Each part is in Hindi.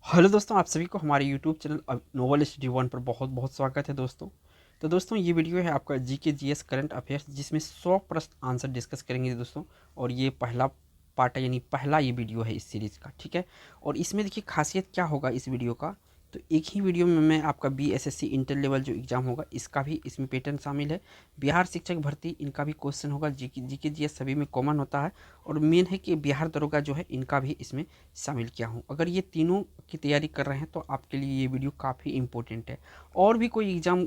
हेलो दोस्तों, आप सभी को हमारे YouTube channel novel study one पर बहुत बहुत स्वागत है दोस्तों। तो दोस्तों, ये वीडियो है आपका जीके जीएस करंट अफेयर्स, जिसमें 100 प्रश्न आंसर डिस्कस करेंगे दोस्तों। और ये पहला पार्ट है, यानी पहला ये वीडियो है इस सीरीज़ का, ठीक है। और इसमें देखिए खासियत क्या होगा इस वीडियो का। तो एक ही वीडियो में मैं आपका बीएसएससी इंटर लेवल जो एग्ज़ाम होगा इसका भी इसमें पैटर्न शामिल है। बिहार शिक्षक भर्ती इनका भी क्वेश्चन होगा, जीके जीएस सभी में कॉमन होता है। और मेन है कि बिहार दरोगा जो है इनका भी इसमें शामिल किया हूँ। अगर ये तीनों की तैयारी कर रहे हैं तो आपके लिए ये वीडियो काफ़ी इंपॉर्टेंट है। और भी कोई एग्ज़ाम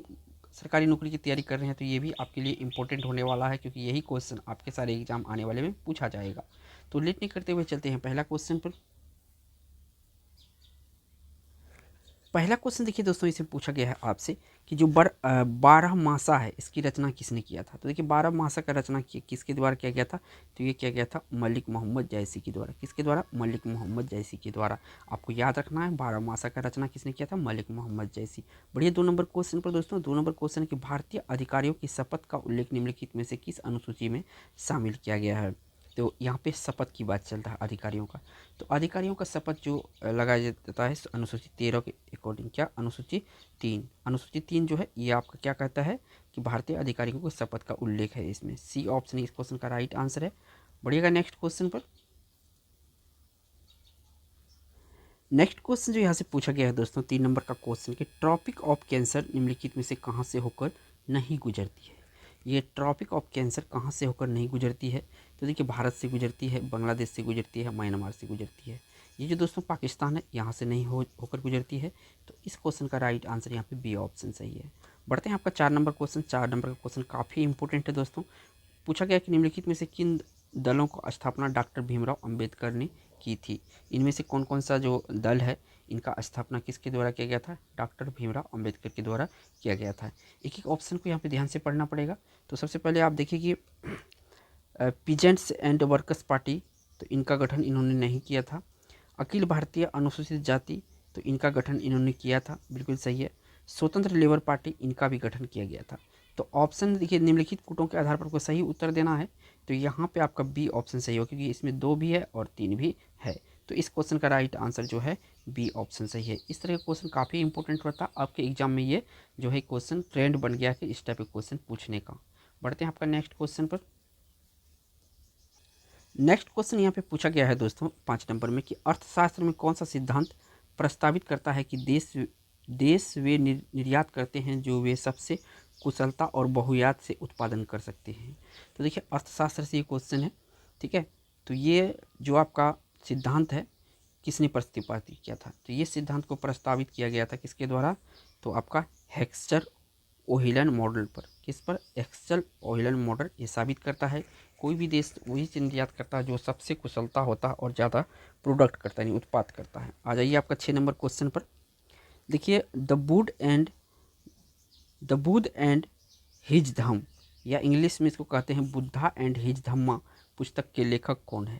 सरकारी नौकरी की तैयारी कर रहे हैं तो ये भी आपके लिए इंपॉर्टेंट होने वाला है, क्योंकि यही क्वेश्चन आपके सारे एग्ज़ाम आने वाले में पूछा जाएगा। तो लेट नहीं करते हुए चलते हैं पहला क्वेश्चन पर। पहला क्वेश्चन देखिए दोस्तों, इसे पूछा गया है आपसे कि जो बारह मासा है इसकी रचना किसने किया था। तो देखिए बारह मासा का रचना किसके द्वारा किया गया था। तो ये किया गया था मलिक मोहम्मद जैसी के द्वारा। किसके द्वारा? मलिक मोहम्मद जैसी के द्वारा। आपको याद रखना है, बारह मासा का रचना किसने किया था? मलिक मोहम्मद जैसी। बढ़िया, 2 नंबर क्वेश्चन पर दोस्तों। 2 नंबर क्वेश्चन कि भारतीय अधिकारियों की शपथ का उल्लेख निम्नलिखित में से किस अनुसूची में शामिल किया गया है। तो यहाँ पे शपथ की बात चल रहा है अधिकारियों का। तो अधिकारियों का शपथ जो लगाया जाता है अनुसूची 13 के अकॉर्डिंग, क्या अनुसूची 3 जो है ये आपका क्या कहता है कि भारतीय अधिकारियों को शपथ का उल्लेख है इसमें। सी ऑप्शन इस क्वेश्चन का राइट आंसर है। बढ़िएगा नेक्स्ट क्वेश्चन पर। नेक्स्ट क्वेश्चन जो यहाँ से पूछा गया है दोस्तों, 3 नंबर का क्वेश्चन कि ट्रॉपिक ऑफ कैंसर निम्नलिखित में से कहाँ से होकर नहीं गुजरती है। ये ट्रॉपिक ऑफ कैंसर कहाँ से होकर नहीं गुजरती है। तो देखिए भारत से गुजरती है, बांग्लादेश से गुजरती है, म्यांमार से गुजरती है। ये जो दोस्तों पाकिस्तान है यहाँ से नहीं होकर गुजरती है। तो इस क्वेश्चन का राइट आंसर यहाँ पे बी ऑप्शन सही है। बढ़ते हैं आपका 4 नंबर क्वेश्चन। 4 नंबर का क्वेश्चन काफ़ी इंपॉर्टेंट है दोस्तों। पूछा गया कि निम्नलिखित में से किन दलों को स्थापना डॉक्टर भीमराव अंबेडकर ने की थी। इनमें से कौन कौन सा जो दल है इनका स्थापना किसके द्वारा किया गया था? डॉक्टर भीमराव अंबेडकर के द्वारा किया गया था। एक एक ऑप्शन को यहाँ पे ध्यान से पढ़ना पड़ेगा। तो सबसे पहले आप देखिए कि पीजेंट्स एंड वर्कर्स पार्टी, तो इनका गठन इन्होंने नहीं किया था। अखिल भारतीय अनुसूचित जाति, तो इनका गठन इन्होंने किया था, बिल्कुल सही है। स्वतंत्र लेबर पार्टी, इनका भी गठन किया गया था। तो ऑप्शन देखिए निम्नलिखित कूटों के आधार पर कोई सही उत्तर देना है तो यहाँ पे आपका बी ऑप्शन सही हो, क्योंकि इसमें 2 भी है और 3 भी है। तो इस क्वेश्चन का राइट आंसर जो है बी ऑप्शन सही है। इस तरह का क्वेश्चन काफ़ी इंपॉर्टेंट होता है आपके एग्जाम में। ये जो है क्वेश्चन ट्रेंड बन गया है इस टाइप के क्वेश्चन पूछने का। बढ़ते हैं आपका नेक्स्ट क्वेश्चन पर। नेक्स्ट क्वेश्चन यहाँ पे पूछा गया है दोस्तों 5 नंबर में कि अर्थशास्त्र में कौन सा सिद्धांत प्रस्तावित करता है कि देश वे निर्यात करते हैं जो वे सबसे कुशलता और बहुयात से उत्पादन कर सकते हैं। तो देखिए अर्थशास्त्र से ये क्वेश्चन है, ठीक है। तो ये जो आपका सिद्धांत है किसने प्रस्तावित किया था। तो ये सिद्धांत को प्रस्तावित किया गया था किसके द्वारा? तो आपका हेक्स्चर ओहिलन मॉडल पर। किस पर? एक्सेल ओहिलन मॉडल। ये साबित करता है कोई भी देश वही चीज़ निर्यात करता है जो सबसे कुशलता होता है और ज़्यादा प्रोडक्ट करता है, यानी उत्पाद करता है। आ जाइए आपका 6 नंबर क्वेश्चन पर। देखिए द बुद्ध एंड हिज धम्म, या इंग्लिश में इसको कहते हैं बुद्धा एंड हिज धम्मा, पुस्तक के लेखक कौन है।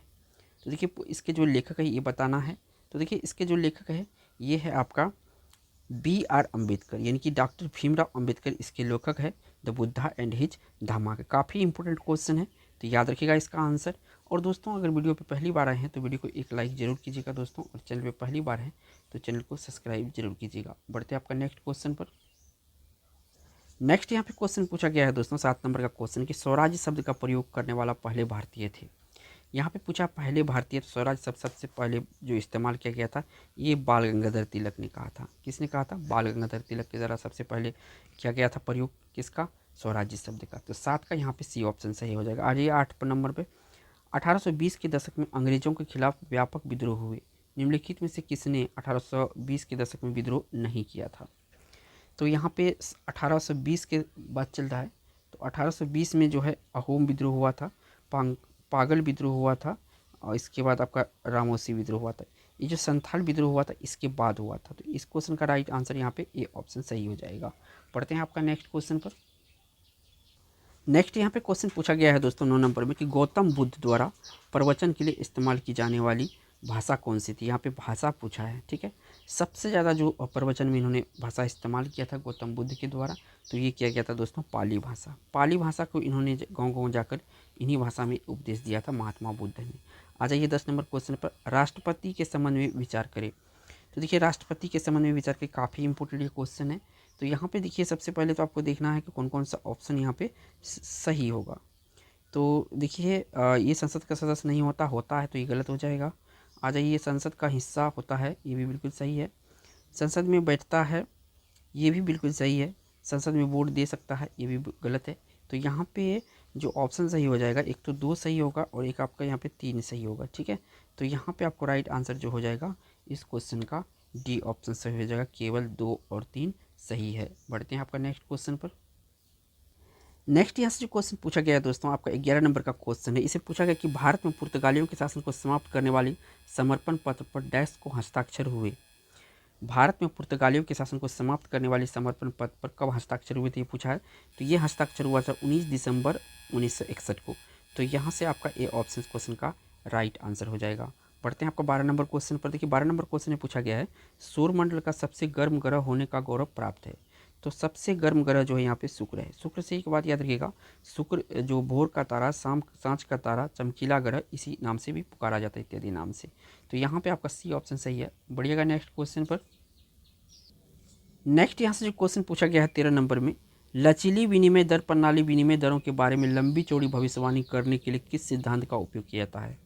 तो देखिए इसके जो लेखक है ये बताना है। तो देखिए इसके जो लेखक है ये है आपका बी आर अम्बेडकर, यानी कि डॉक्टर भीमराव अम्बेडकर इसके लेखक है। द बुद्धा एंड हिज धामा का काफ़ी इंपॉर्टेंट क्वेश्चन है, तो याद रखिएगा इसका आंसर। और दोस्तों अगर वीडियो पे पहली बार आए हैं तो वीडियो को एक लाइक जरूर कीजिएगा दोस्तों, और चैनल पे पहली बार है तो चैनल को सब्सक्राइब जरूर कीजिएगा। बढ़ते हैं आपका नेक्स्ट क्वेश्चन पर। नेक्स्ट यहाँ पे क्वेश्चन पूछा गया है दोस्तों 7 नंबर का क्वेश्चन कि स्वराज शब्द का प्रयोग करने वाला पहले भारतीय थे। यहाँ पे पूछा पहले भारतीय, तो स्वराज शब्द सबसे पहले जो इस्तेमाल किया गया था ये बाल गंगाधर तिलक ने कहा था। किसने कहा था? बाल गंगाधर तिलक के द्वारा सबसे पहले किया गया था प्रयोग किसका? स्वराज्य शब्द का। तो 7 का यहाँ पे सी ऑप्शन सही हो जाएगा। आ जाइए 8 नंबर पे। 1820 के दशक में अंग्रेजों के खिलाफ व्यापक विद्रोह हुए, निम्नलिखित में से किसने 1820 के दशक में विद्रोह नहीं किया था। तो यहाँ पे 1820 के बात चल रहा है। तो 1820 में जो है अहोम विद्रोह हुआ था, पागल विद्रोह हुआ था, और इसके बाद आपका रामोसी विद्रोह हुआ था। ये जो संथाल विद्रोह हुआ था इसके बाद हुआ था। तो इस क्वेश्चन का राइट आंसर यहाँ पे ए ऑप्शन सही हो जाएगा। पढ़ते हैं आपका नेक्स्ट क्वेश्चन पर। नेक्स्ट यहाँ पे क्वेश्चन पूछा गया है दोस्तों 9 नंबर में कि गौतम बुद्ध द्वारा प्रवचन के लिए इस्तेमाल की जाने वाली भाषा कौन सी थी। यहाँ पे भाषा पूछा है, ठीक है। सबसे ज़्यादा जो प्रवचन में इन्होंने भाषा इस्तेमाल किया था गौतम बुद्ध के द्वारा, तो ये किया गया था दोस्तों पाली भाषा। पाली भाषा को इन्होंने गाँव गाँव जाकर इन्हीं भाषा में उपदेश दिया था महात्मा बुद्ध ने। आ जाइए 10 नंबर क्वेश्चन पर। राष्ट्रपति के संबंध में विचार करें। तो तो देखिए राष्ट्रपति के संबंध में विचार के काफ़ी इंपॉर्टेंट ये क्वेश्चन है। तो यहाँ पे देखिए सबसे पहले तो आपको देखना है कि कौन कौन सा ऑप्शन यहाँ पे सही होगा। तो देखिए ये संसद का सदस्य नहीं होता, होता है तो ये गलत हो जाएगा। आ जाइए, संसद का हिस्सा होता है, ये भी बिल्कुल सही है। संसद में बैठता है, ये भी बिल्कुल सही है। संसद में वोट दे सकता है, ये भी गलत है। तो यहाँ पे जो ऑप्शन सही हो जाएगा, एक तो 2 सही होगा और एक आपका यहाँ पे 3 सही होगा, ठीक है। तो यहाँ पे आपको राइट आंसर जो हो जाएगा इस क्वेश्चन का डी ऑप्शन सही हो जाएगा, केवल 2 और 3 सही है। बढ़ते हैं आपका नेक्स्ट क्वेश्चन पर। नेक्स्ट यहाँ से जो क्वेश्चन पूछा गया है दोस्तों, आपका 11 नंबर का क्वेश्चन है। इसे पूछा गया कि भारत में पुर्तगालियों के शासन को समाप्त करने वाली समर्पण पत्र पर डैश को हस्ताक्षर हुए। भारत में पुर्तगालियों के शासन को समाप्त करने वाली समर्पण पत्र पर कब हस्ताक्षर हुए थे, ये पूछा है। तो ये हस्ताक्षर हुआ था 19 दिसंबर 1961 को। तो यहाँ से आपका ए ऑप्शन क्वेश्चन का राइट आंसर हो जाएगा। पढ़ते हैं आपका 12 नंबर क्वेश्चन पर। देखिए 12 नंबर क्वेश्चन में पूछा गया है, सौरमंडल का सबसे गर्म ग्रह होने का गौरव प्राप्त है। तो सबसे गर्म ग्रह जो है यहाँ पे शुक्र है। शुक्र से एक बात याद रखिएगा, शुक्र जो भोर का तारा, सांझ का तारा, चमकीला ग्रह, इसी नाम से भी पुकारा जाता है, इत्यादि नाम से। तो यहाँ पे आपका सी ऑप्शन सही है। बढ़िएगा नेक्स्ट क्वेश्चन पर। नेक्स्ट यहाँ से जो क्वेश्चन पूछा गया है 13 नंबर में, लचीली विनिमय दर प्रणाली विनिमय दरों के बारे में लंबी चौड़ी भविष्यवाणी करने के लिए किस सिद्धांत का उपयोग किया जाता है।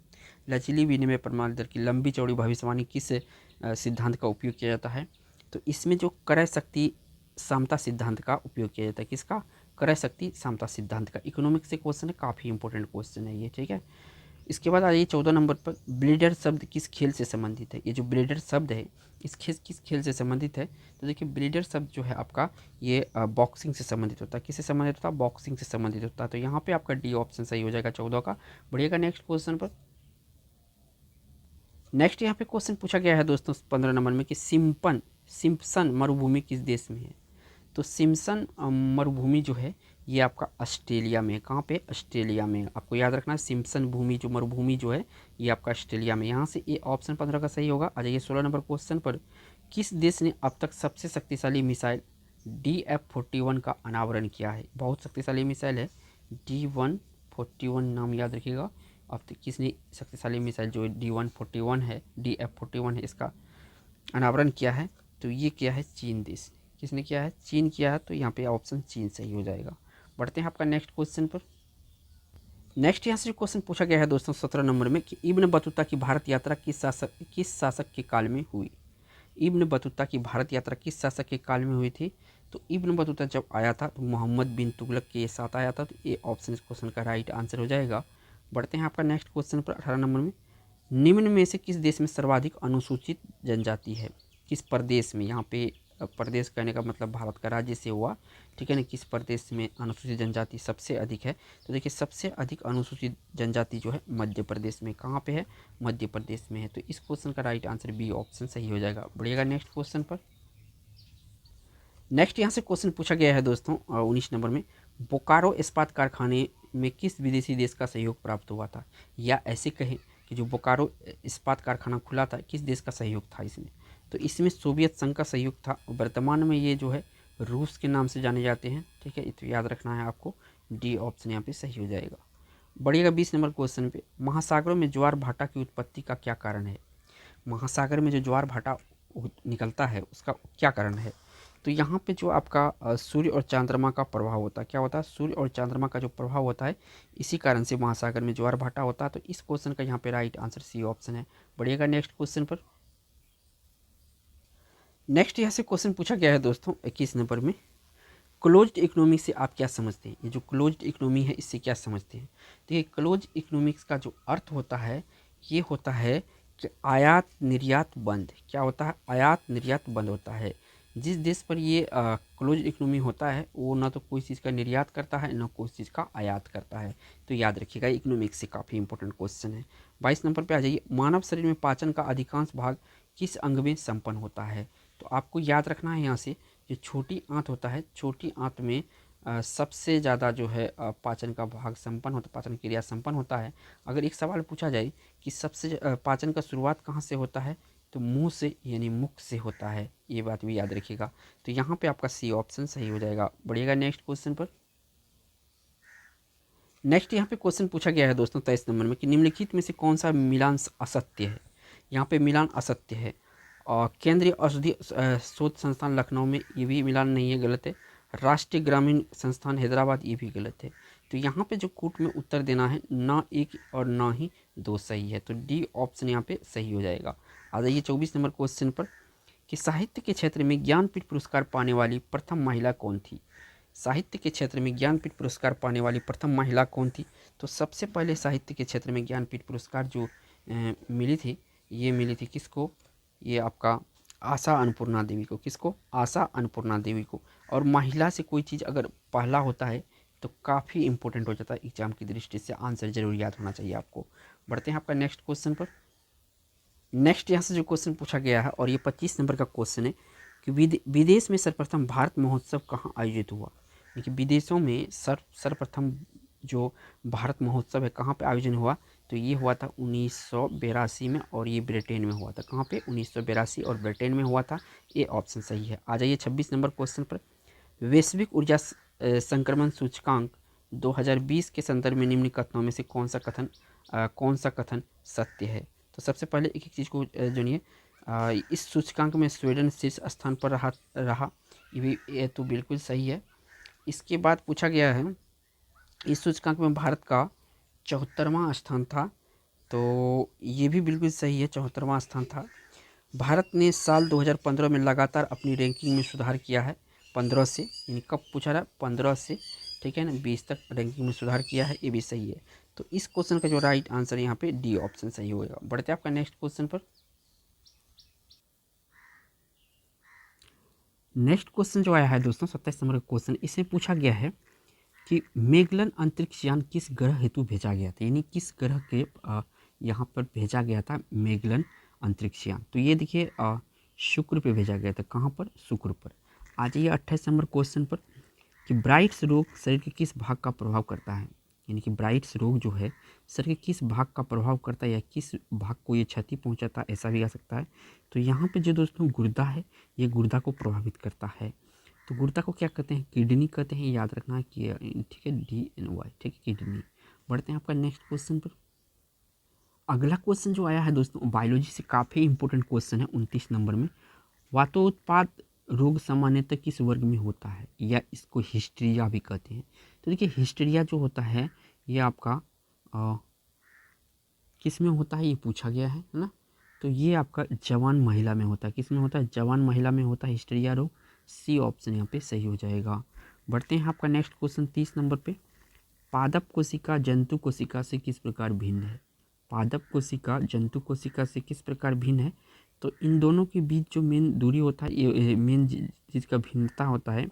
लचीली विनिमय प्रणाली दर की लंबी चौड़ी भविष्यवाणी किस सिद्धांत का उपयोग किया जाता है। तो इसमें जो क्रय शक्ति समता सिद्धांत का उपयोग किया जाता है। किसका? क्रय शक्ति समता सिद्धांत का। इकोनॉमिक्स से क्वेश्चन है, काफ़ी इंपॉर्टेंट क्वेश्चन है ये, ठीक है। इसके बाद आ जाइए 14 नंबर पर, ब्लेडर शब्द किस खेल से संबंधित है। ये जो ब्लेडर शब्द है इस किस खेल से संबंधित है। तो देखिए ब्लेडर शब्द जो है आपका ये बॉक्सिंग से संबंधित होता है। किससे संबंधित होता है? बॉक्सिंग से संबंधित होता है। तो यहाँ पे आपका डी ऑप्शन सही हो जाएगा 14 का। बढ़िएगा नेक्स्ट क्वेश्चन पर। नेक्स्ट यहाँ पे क्वेश्चन पूछा गया है दोस्तों 15 नंबर में कि सिम्पसन मरुभूमि किस देश में है। तो सिम्पसन मरुभूमि जो है ये आपका ऑस्ट्रेलिया में है। कहाँ पे? ऑस्ट्रेलिया में। आपको याद रखना है सिम्पसन भूमि जो मरुभूमि जो है ये आपका ऑस्ट्रेलिया में। यहाँ से ये ऑप्शन 15 का सही होगा। आ जाइए 16 नंबर क्वेश्चन पर, किस देश ने अब तक सबसे शक्तिशाली मिसाइल DF-41 का अनावरण किया है। बहुत शक्तिशाली मिसाइल है, D141 नाम याद रखिएगा। अब तक किसने शक्तिशाली मिसाइल जो D141 है, DF-41 है, इसका अनावरण किया है। तो ये किया है चीन देश। किसने किया है? चीन किया है। तो यहाँ पे ऑप्शन चीन सही हो जाएगा। बढ़ते हैं आपका नेक्स्ट क्वेश्चन पर। नेक्स्ट यहाँ से जो क्वेश्चन पूछा गया है दोस्तों 17 नंबर में कि इब्न बतूता की भारत यात्रा किस शासक के काल में हुई। इब्न बतूता की भारत यात्रा किस शासक के काल में हुई थी। तो इब्न बतूता जब आया था तो मोहम्मद बिन तुगलक के साथ आया था। तो ये ऑप्शन इस क्वेश्चन का राइट आंसर हो जाएगा। बढ़ते हैं आपका नेक्स्ट क्वेश्चन पर 18 नंबर में, निम्न में से किस देश में सर्वाधिक अनुसूचित जनजाति है। किस प्रदेश में? यहाँ पे प्रदेश कहने का मतलब भारत का राज्य से हुआ, ठीक है ना। किस प्रदेश में अनुसूचित जनजाति सबसे अधिक है। तो देखिए सबसे अधिक अनुसूचित जनजाति जो है मध्य प्रदेश में। कहाँ पे है? मध्य प्रदेश में है। तो इस क्वेश्चन का राइट आंसर बी ऑप्शन सही हो जाएगा। बढ़िएगा नेक्स्ट क्वेश्चन पर। नेक्स्ट यहाँ से क्वेश्चन पूछा गया है दोस्तों 19 नंबर में, बोकारो इस्पात कारखाने में किस विदेशी देश का सहयोग प्राप्त हुआ था। या ऐसे कहें कि जो बोकारो इस्पात कारखाना खुला था किस देश का सहयोग था इसमें। तो इसमें सोवियत संघ का सहयोग था। वर्तमान में ये जो है रूस के नाम से जाने जाते हैं, ठीक है। तो याद रखना है आपको, डी ऑप्शन यहाँ पे सही हो जाएगा। बढ़िएगा 20 नंबर क्वेश्चन पे, महासागरों में ज्वार भाटा की उत्पत्ति का क्या कारण है। महासागर में जो ज्वार भाटा निकलता है उसका क्या कारण है। तो यहाँ पे जो आपका सूर्य और चंद्रमा का प्रभाव होता है। क्या होता है? सूर्य और चंद्रमा का जो प्रभाव होता है, इसी कारण से महासागर में ज्वार भाटा होता है। तो इस क्वेश्चन का यहाँ पे राइट आंसर सी ऑप्शन है। बढ़िएगा नेक्स्ट क्वेश्चन पर। नेक्स्ट यहाँ से क्वेश्चन पूछा गया है दोस्तों 21 नंबर में, क्लोज्ड इकोनॉमी से आप क्या समझते हैं। ये जो क्लोज्ड इकोनॉमी है इससे क्या समझते हैं। तो ये क्लोज इकोनॉमिक्स का जो अर्थ होता है ये होता है कि आयात निर्यात बंद। क्या होता है? आयात निर्यात बंद होता है। जिस देश पर ये क्लोज इकोनॉमी होता है वो ना तो कोई चीज़ का निर्यात करता है ना कोई चीज़ का आयात करता है। तो याद रखिएगा इकोनॉमिक्स से काफ़ी इंपॉर्टेंट क्वेश्चन है। 22 नंबर पे आ जाइए, मानव शरीर में पाचन का अधिकांश भाग किस अंग में संपन्न होता है। तो आपको याद रखना है यहाँ से, जो छोटी आंत होता है, छोटी आंत में सबसे ज़्यादा जो है पाचन का भाग संपन्न होता, पाचन क्रिया संपन्न होता है। अगर एक सवाल पूछा जाए कि सबसे पाचन का शुरुआत कहाँ से होता है, तो मुंह से यानी मुख से होता है। ये बात भी याद रखिएगा। तो यहाँ पे आपका सी ऑप्शन सही हो जाएगा। बढ़िएगा नेक्स्ट क्वेश्चन पर। नेक्स्ट यहाँ पे क्वेश्चन पूछा गया है दोस्तों 23 नंबर में कि निम्नलिखित में से कौन सा मिलान असत्य है। यहाँ पे मिलान असत्य है। और केंद्रीय औषधि शोध संस्थान लखनऊ में, ये भी मिलान नहीं है, गलत है। राष्ट्रीय ग्रामीण संस्थान हैदराबाद, ये भी गलत है। तो यहाँ पे जो कूट में उत्तर देना है, ना एक और ना ही दो सही है, तो डी ऑप्शन यहाँ पे सही हो जाएगा। आ जाइए 24 नंबर क्वेश्चन पर कि साहित्य के क्षेत्र में ज्ञानपीठ पुरस्कार पाने वाली प्रथम महिला कौन थी। साहित्य के क्षेत्र में ज्ञानपीठ पुरस्कार पाने वाली प्रथम महिला कौन थी। तो सबसे पहले साहित्य के क्षेत्र में ज्ञानपीठ पुरस्कार जो मिली थी, ये मिली थी किसको, ये आपका आशा अन्नपूर्णा देवी को। किसको, आशा अन्नपूर्णा देवी को। और महिला से कोई चीज़ अगर पहला होता है तो काफ़ी इंपॉर्टेंट हो जाता है एग्जाम की दृष्टि से, आंसर जरूर याद होना चाहिए आपको। बढ़ते हैं आपका नेक्स्ट क्वेश्चन पर। नेक्स्ट यहाँ से जो क्वेश्चन पूछा गया है, और ये 25 नंबर का क्वेश्चन है कि विदेश में सर्वप्रथम भारत महोत्सव कहाँ आयोजित हुआ। देखिए विदेशों में सर्वप्रथम जो भारत महोत्सव है कहाँ पे आयोजन हुआ, तो ये हुआ था 1982 में, और ये ब्रिटेन में हुआ था। कहाँ पे, 1982 और ब्रिटेन में हुआ था। ये ऑप्शन सही है। आ जाइए 26 नंबर क्वेश्चन पर। वैश्विक ऊर्जा संक्रमण सूचकांक 2020 के संदर्भ में निम्न कथनों में से कौन सा कथन सत्य है। तो सबसे पहले एक एक चीज़ को जानिए। इस सूचकांक में स्वीडन शीर्ष स्थान पर रहा, ये तो बिल्कुल सही है। इसके बाद पूछा गया है, इस सूचकांक में भारत का 74वां स्थान था, तो ये भी बिल्कुल सही है, 74वां स्थान था। भारत ने साल 2015 में लगातार अपनी रैंकिंग में सुधार किया है, 15 से, यानी कब पूछा रहा, 15 से, ठीक है ना, 20 तक रैंकिंग में सुधार किया है, ये भी सही है। तो इस क्वेश्चन का जो राइट आंसर यहाँ पे डी ऑप्शन सही होगा। बढ़ते हैं आपका नेक्स्ट क्वेश्चन पर। नेक्स्ट क्वेश्चन जो आया है दोस्तों, 27 नंबर का क्वेश्चन, इसमें पूछा गया है कि मेगलन अंतरिक्ष यान किस ग्रह हेतु भेजा गया था, यानी किस ग्रह के यहाँ पर भेजा गया था मेगलन अंतरिक्ष यान। तो ये देखिए शुक्र पे भेजा गया था। कहाँ पर, शुक्र पर। आ जाइए 28 नंबर क्वेश्चन पर कि ब्राइट्स रोग शरीर के किस भाग का प्रभाव करता है, यानी कि ब्राइट्स रोग जो है शरीर के किस भाग का प्रभाव करता है, या किस भाग को ये क्षति पहुंचाता है, ऐसा भी आ सकता है। तो यहाँ पे जो दोस्तों गुर्दा है, ये गुर्दा को प्रभावित करता है। तो गुर्दा को क्या कहते हैं, किडनी कहते हैं, याद रखना है कि ठीक है, DNY, ठीक है, किडनी। बढ़ते हैं आपका नेक्स्ट क्वेश्चन पर। अगला क्वेश्चन जो आया है दोस्तों, बायोलॉजी से काफ़ी इंपॉर्टेंट क्वेश्चन है, 29 नंबर में। वातोत्पाद रोग सामान्यतः किस वर्ग में होता है, या इसको हिस्ट्रिया भी कहते हैं। तो देखिए हिस्ट्रिया जो होता है ये आपका किस में होता है, ये पूछा गया है ना। तो ये आपका जवान महिला में होता है। किस में होता है, जवान महिला में होता है हिस्ट्रिया रोग। सी ऑप्शन यहाँ पे सही हो जाएगा। बढ़ते हैं आपका नेक्स्ट क्वेश्चन 30 नंबर पे। पादप कोशिका जंतु कोशिका से किस प्रकार भिन्न है। पादप कोशिका जंतु कोशिका से किस प्रकार भिन्न है। तो इन दोनों के बीच जो मेन दूरी होता है, ये मेन जिसका भिन्नता होता है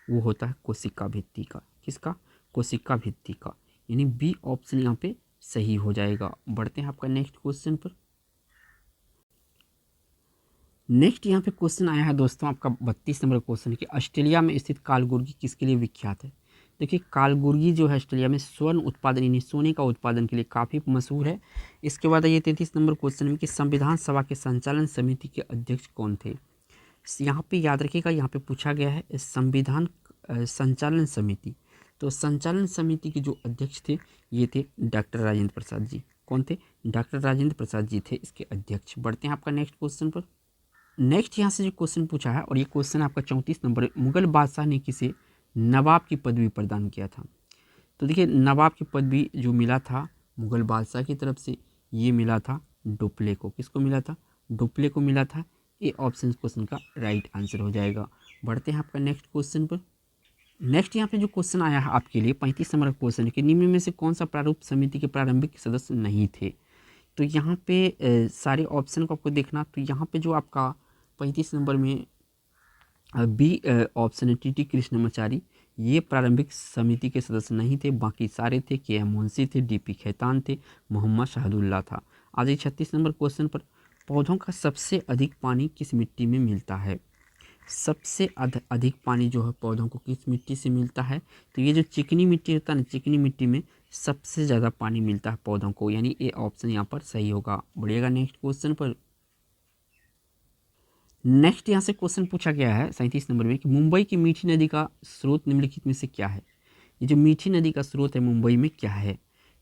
वो होता है कोशिका भित्ति का। किसका, कोशिका भित्ति का, यानी बी ऑप्शन यहाँ पे सही हो जाएगा। बढ़ते हैं आपका नेक्स्ट क्वेश्चन पर। नेक्स्ट यहाँ पे क्वेश्चन आया है दोस्तों आपका 32 नंबर क्वेश्चन है कि ऑस्ट्रेलिया में स्थित कालगुर्गी किसके लिए विख्यात है। देखिए कालगुर्गी जो है ऑस्ट्रेलिया में स्वर्ण उत्पादन यानी सोने का उत्पादन के लिए काफ़ी मशहूर है। इसके बाद ये 33 नंबर क्वेश्चन में कि संविधान सभा के संचालन समिति के अध्यक्ष कौन थे। यहाँ पे याद रखिएगा, यहाँ पे पूछा गया है संविधान संचालन समिति। तो संचालन समिति के जो अध्यक्ष थे ये थे डॉक्टर राजेंद्र प्रसाद जी। कौन थे, डॉक्टर राजेंद्र प्रसाद जी थे इसके अध्यक्ष। बढ़ते हैं आपका नेक्स्ट क्वेश्चन पर। नेक्स्ट यहाँ से जो क्वेश्चन पूछा है, और ये क्वेश्चन आपका 34 नंबर, मुगल बादशाह ने किसे नवाब की पदवी प्रदान किया था। तो देखिए नवाब की पदवी जो मिला था मुगल बादशाह की तरफ से, ये मिला था डुप्ले को। किसको मिला था, डुप्ले को मिला था। ये ऑप्शन क्वेश्चन का राइट आंसर हो जाएगा। बढ़ते हैं आपका नेक्स्ट क्वेश्चन पर। नेक्स्ट यहाँ पे जो क्वेश्चन आया है आपके लिए 35 नंबर का क्वेश्चन है कि निम्न में से कौन सा प्रारूप समिति के प्रारंभिक सदस्य नहीं थे। तो यहाँ पे सारे ऑप्शन को आपको देखना। तो यहाँ पे जो आपका 35 नंबर में बी ऑप्शन है TT कृष्णमाचारी, ये प्रारंभिक समिति के सदस्य नहीं थे। बाकी सारे थे, KM मुंशी थे, DP खेतान थे, मोहम्मद शहदुल्ला था। आज 36 नंबर क्वेश्चन पर, पौधों का सबसे अधिक पानी किस मिट्टी में मिलता है। सबसे अधिक पानी जो है पौधों को किस मिट्टी से मिलता है। तो ये जो चिकनी मिट्टी होता है ना, चिकनी मिट्टी में सबसे ज़्यादा पानी मिलता है पौधों को, यानी ये ऑप्शन यहाँ पर सही होगा। बढ़िएगा नेक्स्ट क्वेश्चन पर। नेक्स्ट यहाँ से क्वेश्चन पूछा गया है 37 नंबर में कि मुंबई की मीठी नदी का स्रोत निम्नलिखित में से क्या है। ये जो मीठी नदी का स्रोत है मुंबई में क्या है।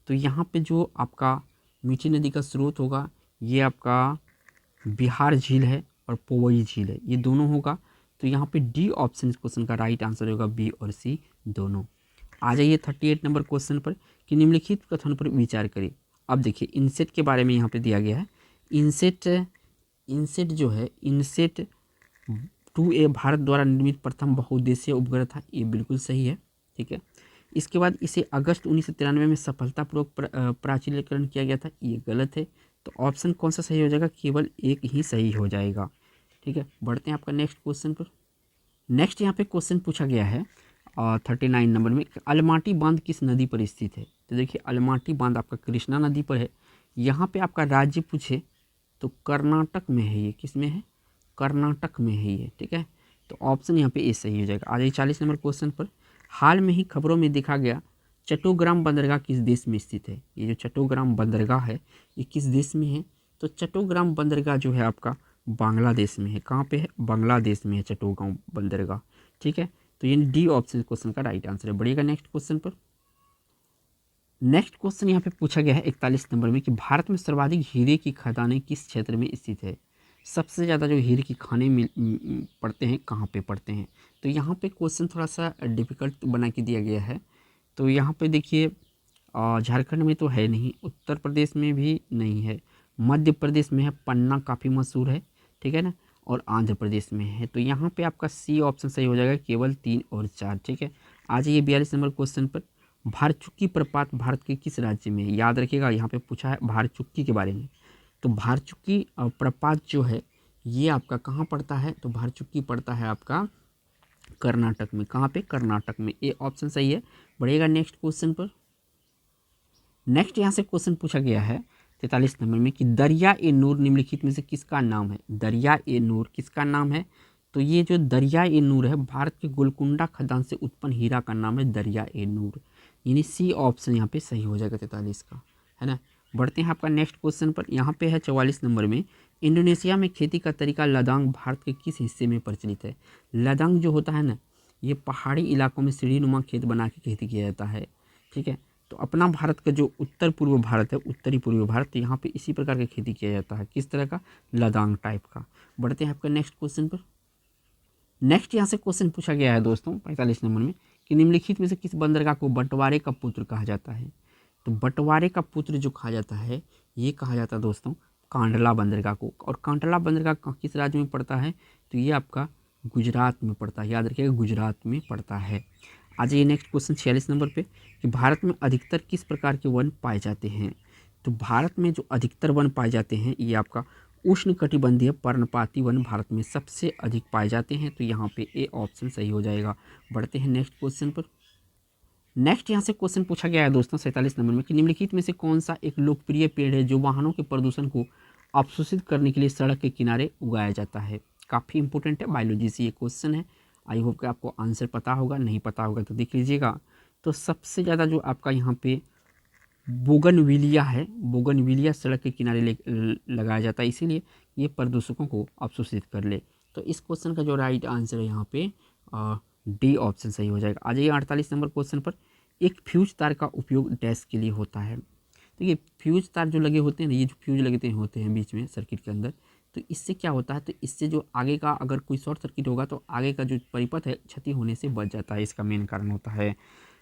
तो यहाँ पे जो आपका मीठी नदी का स्रोत होगा ये आपका बिहार झील है, और पोवई झील है, ये दोनों होगा। तो यहाँ पे डी ऑप्शन इस क्वेश्चन का राइट आंसर होगा, बी और सी दोनों। आ जाइए 38 नंबर क्वेश्चन पर कि निम्नलिखित कथन पर विचार करें। अब देखिए इनसेट के बारे में यहाँ पे दिया गया है। इनसेट जो है, इनसेट 2A भारत द्वारा निर्मित प्रथम बहुउद्देशीय उपग्रह था, ये बिल्कुल सही है। ठीक है, इसके बाद इसे अगस्त 1993 में सफलतापूर्वक प्राचीकरण किया गया था, ये गलत है। तो ऑप्शन कौन सा सही हो जाएगा, केवल एक ही सही हो जाएगा। ठीक है, बढ़ते हैं आपका नेक्स्ट क्वेश्चन पर। नेक्स्ट यहाँ पे क्वेश्चन पूछा गया है 39 नंबर में, अलमाटी बांध किस नदी पर स्थित है। तो देखिए अलमाटी बांध आपका कृष्णा नदी पर है। यहाँ पे आपका राज्य पूछे तो कर्नाटक में है, ये किस में है, कर्नाटक में है ये। ठीक है, तो ऑप्शन यहाँ पे ए सही हो जाएगा। आ जाइए 40 नंबर क्वेश्चन पर। हाल में ही खबरों में देखा गया चट्टोग्राम बंदरगाह किस देश में स्थित है। ये जो चट्टोग्राम बंदरगाह है ये किस देश में है, तो चट्टोग्राम बंदरगाह जो है आपका बांग्लादेश में है। कहाँ पे है, बांग्लादेश में है चट्टोग्राम बंदरगाह। ठीक है, तो ये डी ऑप्शन क्वेश्चन का राइट आंसर है। बढ़िएगा नेक्स्ट क्वेश्चन पर। नेक्स्ट क्वेश्चन यहाँ पे पूछा गया है 41 नंबर में कि भारत में सर्वाधिक हीरे की खदानें किस क्षेत्र में स्थित है। सबसे ज़्यादा जो हीरे की खाने पड़ते हैं कहाँ पे पड़ते हैं। तो यहाँ पे क्वेश्चन थोड़ा सा डिफ़िकल्ट बना के दिया गया है। तो यहाँ पे देखिए झारखंड में तो है नहीं, उत्तर प्रदेश में भी नहीं है, मध्य प्रदेश में है, पन्ना काफ़ी मशहूर है। ठीक है ना, और आंध्र प्रदेश में है। तो यहाँ पे आपका सी ऑप्शन सही हो जाएगा, केवल 3 और 4। ठीक है, आ जाइए 42 नंबर क्वेश्चन पर। भारचुक्की प्रपात भारत के किस राज्य में है। याद रखिएगा यहाँ पे पूछा है भारचुक्की के बारे में। तो भारचुक्की प्रपात जो है ये आपका कहाँ पड़ता है, तो भारचुक्की पड़ता है आपका कर्नाटक में। कहाँ पे, कर्नाटक में। ए ऑप्शन सही है। बढ़िएगा नेक्स्ट क्वेश्चन पर। नेक्स्ट यहाँ से क्वेश्चन पूछा गया है 43 नंबर में कि दरिया ए नूर निम्नलिखित में से किसका नाम है। दरिया ए नूर किसका नाम है, तो ये जो दरिया ए नूर है भारत के गोलकुंडा खदान से उत्पन्न हीरा का नाम है दरिया ए नूर। यानी सी ऑप्शन यहाँ पे सही हो जाएगा 43 का, है ना। बढ़ते हैं आपका नेक्स्ट क्वेश्चन पर। यहाँ पे है 44 नंबर में, इंडोनेशिया में खेती का तरीका लदांग भारत के किस हिस्से में प्रचलित है। लदांग जो होता है ना, ये पहाड़ी इलाकों में सीढ़ीनुमा खेत बना के खेती किया जाता है। ठीक है, तो अपना भारत का जो उत्तर पूर्व भारत है, उत्तरी पूर्वी भारत, यहाँ पे इसी प्रकार की खेती किया जाता है। किस तरह का, लदांग टाइप का। बढ़ते हैं आपका नेक्स्ट क्वेश्चन पर। नेक्स्ट यहाँ से क्वेश्चन पूछा गया है दोस्तों 45 नंबर में कि निम्नलिखित में से किस बंदरगाह को बंटवारे का पुत्र कहा जाता है। तो बंटवारे का पुत्र जो कहा जाता है ये कहा जाता है दोस्तों कांडला बंदरगाह को। और कांडला बंदरगाह किस राज्य में पड़ता है, तो ये आपका गुजरात में पड़ता है। याद रखिएगा गुजरात में पड़ता है। आ जाइए नेक्स्ट क्वेश्चन 46 नंबर पे कि भारत में अधिकतर किस प्रकार के वन पाए जाते हैं। तो भारत में जो अधिकतर वन पाए जाते हैं ये आपका उष्णकटिबंधीय पर्णपाती वन भारत में सबसे अधिक पाए जाते हैं। तो यहाँ पे ए ऑप्शन सही हो जाएगा। बढ़ते हैं नेक्स्ट क्वेश्चन पर। नेक्स्ट यहाँ से क्वेश्चन पूछा गया है दोस्तों 47 नंबर में कि निम्नलिखित में से कौन सा एक लोकप्रिय पेड़ है जो वाहनों के प्रदूषण को अवशोषित करने के लिए सड़क के किनारे उगाया जाता है। काफ़ी इंपॉर्टेंट है, बायोलॉजी से ये क्वेश्चन है। आई होप कि आपको आंसर पता होगा, नहीं पता होगा तो देख लीजिएगा। तो सबसे ज़्यादा जो आपका यहाँ पे बोगनविलिया है, बोगनविलिया सड़क के किनारे लगाया जाता है, इसीलिए ये प्रदूषकों को अवशोषित कर ले। तो इस क्वेश्चन का जो राइट आंसर है यहाँ पे डी ऑप्शन सही हो जाएगा। आ जाइए 48 नंबर क्वेश्चन पर। एक फ्यूज तार का उपयोग डैश के लिए होता है। देखिए फ्यूज तार जो लगे होते हैं ना, ये जो फ्यूज लगते होते हैं बीच में सर्किट के अंदर, तो इससे क्या होता है, तो इससे जो आगे का अगर कोई शॉर्ट सर्किट होगा तो आगे का जो परिपथ है क्षति होने से बच जाता है, इसका मेन कारण होता है।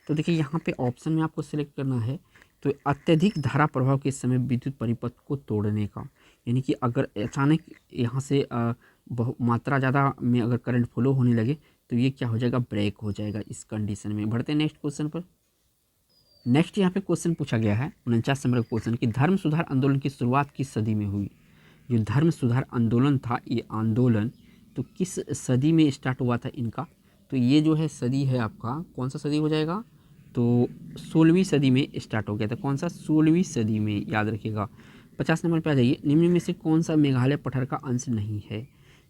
तो देखिए यहाँ पे ऑप्शन में आपको सिलेक्ट करना है तो अत्यधिक धारा प्रभाव के समय विद्युत परिपथ को तोड़ने का। यानी कि अगर अचानक यहाँ से बहुत मात्रा ज़्यादा में अगर करंट फ्लो होने लगे तो ये क्या हो जाएगा, ब्रेक हो जाएगा इस कंडीशन में। बढ़ते हैं नेक्स्ट क्वेश्चन पर। नेक्स्ट यहाँ पे क्वेश्चन पूछा गया है 49 नंबर क्वेश्चन कि धर्म सुधार आंदोलन की शुरुआत किस सदी में हुई। जो धर्म सुधार आंदोलन था, ये आंदोलन तो किस सदी में स्टार्ट हुआ था इनका, तो ये जो है सदी है आपका कौन सा सदी हो जाएगा, तो 16वीं सदी में स्टार्ट हो गया था। कौन सा, 16वीं सदी में, याद रखिएगा। 50 नंबर पे आ जाइए, निम्न में से कौन सा मेघालय पठार का अंश नहीं है।